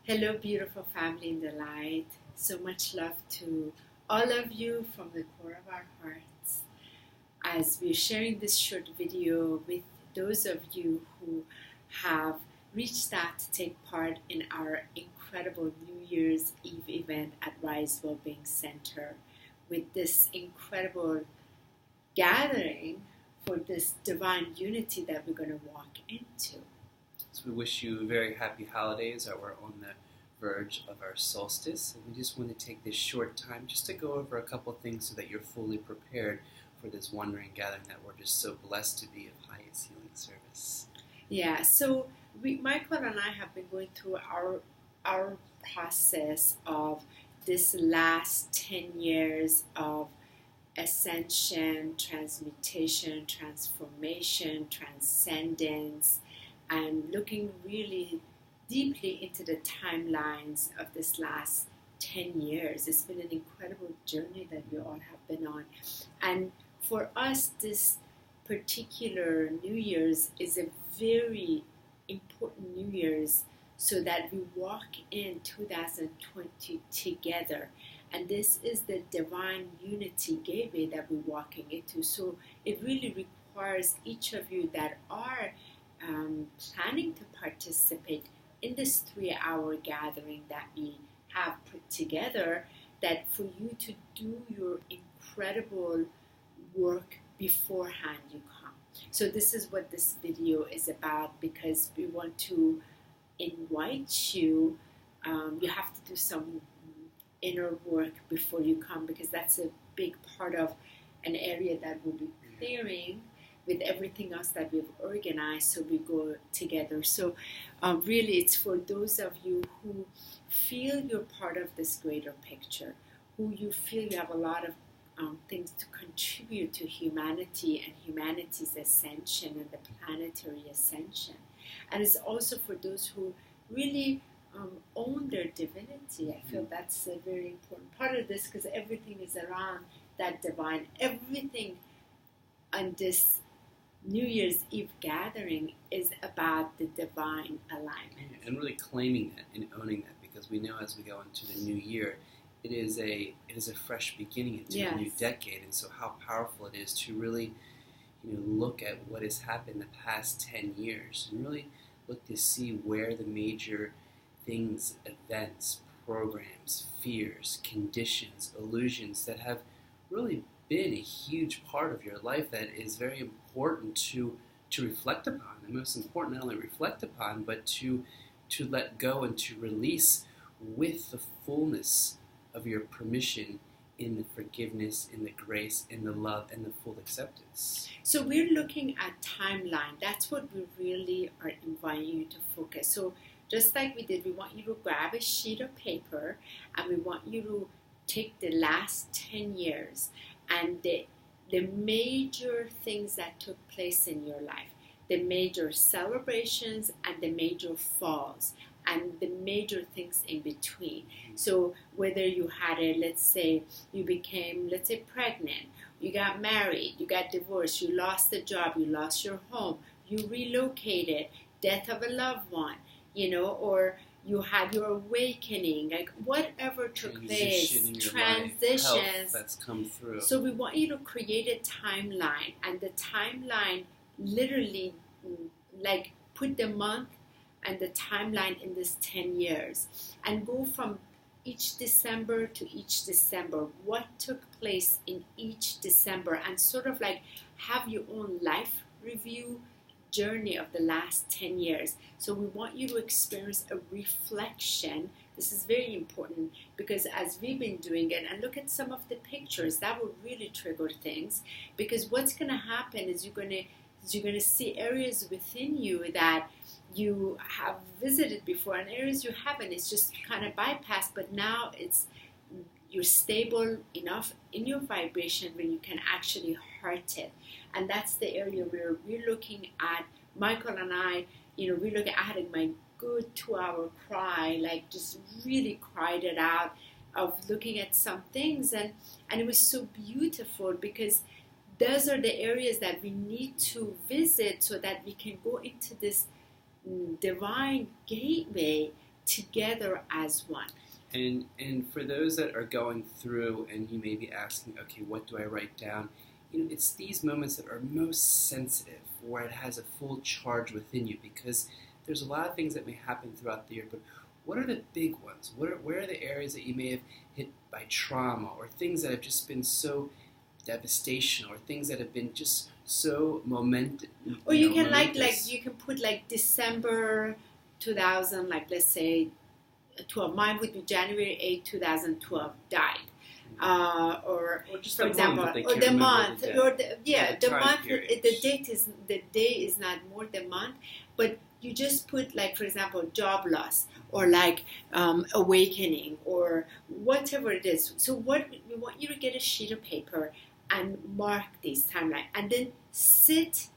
Hello, beautiful family in the light. So much love to all of you from the core of our hearts as we're sharing this short video with those of you who have reached out to take part in our incredible New Year's Eve event at Rise Wellbeing Center with this incredible gathering for this divine unity that we're going to walk into. So we wish you very happy holidays. We're on the verge of our solstice, and we just want to take this short time just to go over a couple things so that you're fully prepared for this wondering gathering that we're just so blessed to be of highest healing service. Yeah, so Michael and I have been going through our process of this last 10 years of ascension, transmutation, transformation, transcendence, and looking really deeply into the timelines of this last 10 years. It's been an incredible journey that we all have been on. And for us, this particular New Year's is a very important New Year's so that we walk in 2020 together. And this is the divine unity gateway that we're walking into. So it really requires each of you that are planning to participate in this 3-hour gathering that we have put together, that for you to do your incredible work beforehand you come. So this is what this video is about, because we want to invite you. You have to do some inner work before you come, because that's a big part of an area that we'll be clearing with everything else that we've organized, so we go together. So really it's for those of you who feel you're part of this greater picture, who you feel you have a lot of things to contribute to humanity and humanity's ascension and the planetary ascension. And it's also for those who really own their divinity. I feel that's a very important part of this, because everything is around that divine. Everything on this New Year's Eve gathering is about the divine alignment. And really claiming that and owning that, because we know as we go into the new year, it is a fresh beginning into a new decade. And so how powerful it is to really look at what has happened the past 10 years and really look to see where the major things, events, programs, fears, conditions, illusions that have really been a huge part of your life that is very important to reflect upon. And most important, not only reflect upon, but to let go and to release with the fullness of your permission, in the forgiveness, in the grace, in the love, and the full acceptance. So we're looking at timeline. That's what we really are inviting you to focus. So just like we did, we want you to grab a sheet of paper, and we want you to take the last 10 years and the major things that took place in your life, the major celebrations and the major falls, and the major things in between. So whether you had let's say you became, pregnant, you got married, you got divorced, you lost a job, you lost your home, you relocated, death of a loved one, or you had your awakening, like whatever took place, transitions that's come through. So we want you to create a timeline, and the timeline literally, put the month and the timeline in this 10 years, and go from each December to each December. What took place in each December, and sort of have your own life review journey of the last 10 years. So we want you to experience a reflection. This is very important, because as we've been doing it, and look at some of the pictures, that will really trigger things, because what's going to happen is you're going to see areas within you that you have visited before, and areas you haven't. It's just kind of bypassed, but now you're stable enough in your vibration where you can actually heart it. And that's the area where we're looking at, Michael and I, we're looking at having my good 2-hour cry, just really cried it out, of looking at some things. And it was so beautiful, because those are the areas that we need to visit so that we can go into this divine gateway together as one. And for those that are going through and you may be asking, okay, what do I write down? It's these moments that are most sensitive, where it has a full charge within you, because there's a lot of things that may happen throughout the year, but what are the big ones? Where are the areas that you may have hit by trauma, or things that have just been so devastation, or things that have been just so momentous? Or you can you can put like December 2000, like let's say 12. Mine would be January 8, 2012 died. Or just for example, or the month, or the month. The day is not more the month, but you just put like, for example, job loss, or like awakening, or whatever it is. So what we want you to get a sheet of paper and mark these timelines, and then sit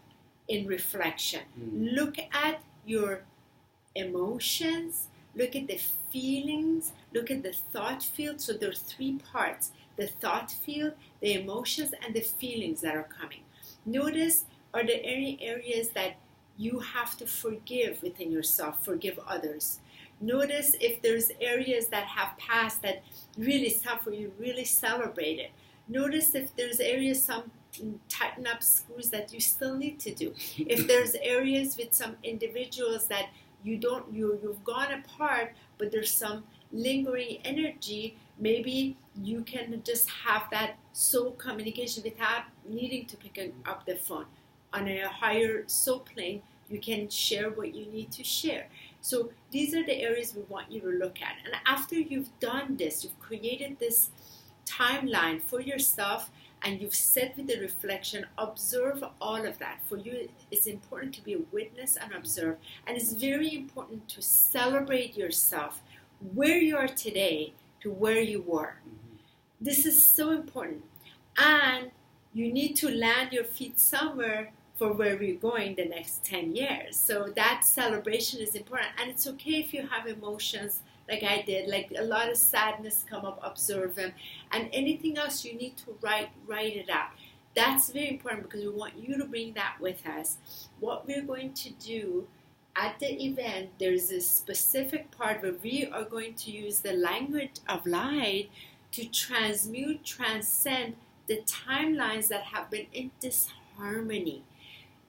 in reflection. Look at your emotions. Look at the feelings, look at the thought field. So there are three parts: the thought field, the emotions, and the feelings that are coming. Notice, are there any areas that you have to forgive within yourself, forgive others? Notice if there's areas that have passed that really is time for you to really celebrate it. Notice if there's areas, some tighten up screws that you still need to do. If there's areas with some individuals that you've gone apart, but there's some lingering energy, maybe you can just have that soul communication without needing to pick up the phone. On a higher soul plane, you can share what you need to share. So these are the areas we want you to look at. And after you've done this, you've created this timeline for yourself, and you've set with the reflection, observe all of that. For you, it's important to be a witness and observe. And it's very important to celebrate yourself, where you are today to where you were. This is so important. And you need to land your feet somewhere for where we're going the next 10 years. So that celebration is important. And it's okay if you have emotions like I did, like a lot of sadness come up, observe them. And anything else you need to write it out. That's very important, because we want you to bring that with us. What we're going to do at the event, there's a specific part where we are going to use the language of light to transmute, transcend the timelines that have been in disharmony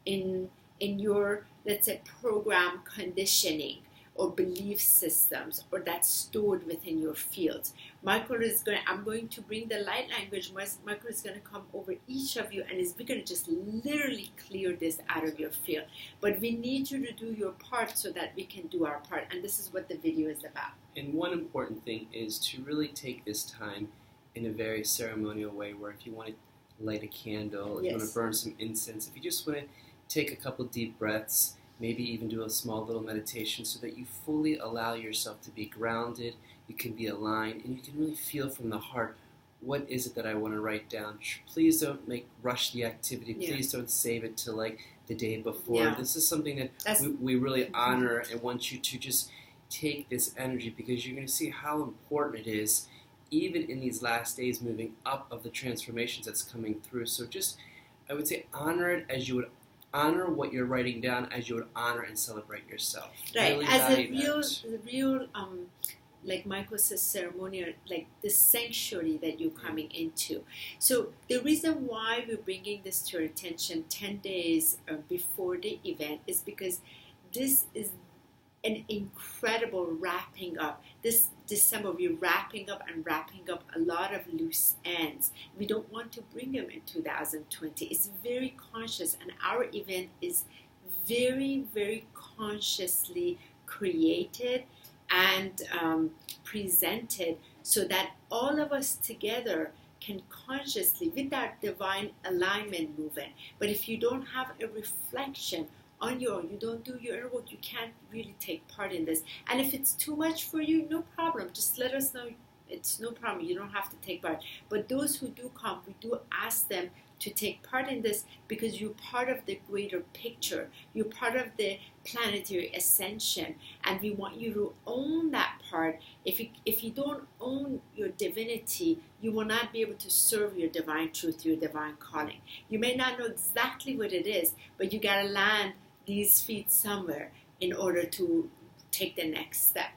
in your, let's say, program conditioning, or belief systems, or that's stored within your fields. I'm going to bring the light language. Michael is going to come over each of you, and we're going to just literally clear this out of your field. But we need you to do your part so that we can do our part, and this is what the video is about. And one important thing is to really take this time in a very ceremonial way, where if you want to light a candle, if you want to burn some incense, if you just want to take a couple deep breaths, maybe even do a small little meditation, so that you fully allow yourself to be grounded, you can be aligned, and you can really feel from the heart, what is it that I want to write down? Please don't rush the activity. Please don't save it to like the day before. This is something that we really honor, and want you to just take this energy, because you're going to see how important it is, even in these last days moving up of the transformations that's coming through. So just, I would say, honor it as you would honor what you're writing down, as you would honor and celebrate yourself. Right, really as the real, like Michael says, ceremonial, like the sanctuary that you're coming into. So the reason why we're bringing this to your attention 10 days before the event is because this is an incredible wrapping up. This December, we're wrapping up a lot of loose ends. We don't want to bring them in 2020. It's very conscious, and our event is very, very consciously created and presented, so that all of us together can consciously, with that divine alignment, move in. But if you don't have a reflection on your own, you don't do your inner work, you can't really take part in this. And if it's too much for you, no problem. Just let us know. It's no problem. You don't have to take part. But those who do come, we do ask them to take part in this, because you're part of the greater picture. You're part of the planetary ascension, and we want you to own that part. If you don't own your divinity, you will not be able to serve your divine truth, your divine calling. You may not know exactly what it is, but you gotta land these feet somewhere in order to take the next step.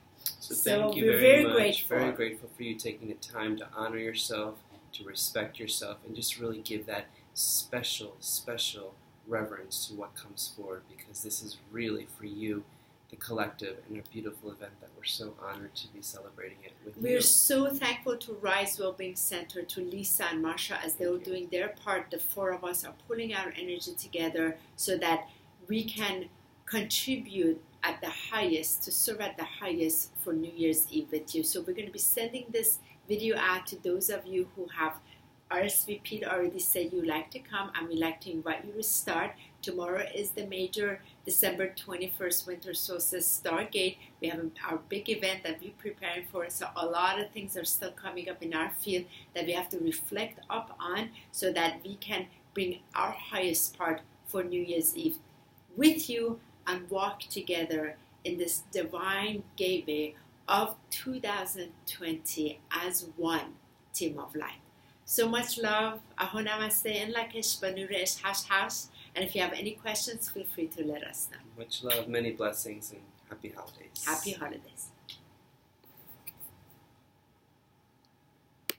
So thank you we're very much. grateful. Very grateful for you taking the time to honor yourself, to respect yourself, and just really give that special, special reverence to what comes forward, because this is really for you, the collective, and a beautiful event that we're so honored to be celebrating it with you. We're so thankful to Rise Wellbeing Center, to Lisa and Marcia, as they were doing their part. The four of us are pulling our energy together so that we can contribute at the highest, to serve at the highest for New Year's Eve with you. So we're going to be sending this video out to those of you who have RSVP'd, already said you like to come, and we'd like to invite you to start. Tomorrow is the major December 21st Winter Solstice Stargate. We have our big event that we're preparing for. So a lot of things are still coming up in our field that we have to reflect up on so that we can bring our highest part for New Year's Eve with you and walk together in this divine gateway of 2020 as one team of light. So much love. Aho namaste and lakesh banuresh hash hash. And if you have any questions, feel free to let us know. Much love, many blessings, and happy holidays. Happy holidays.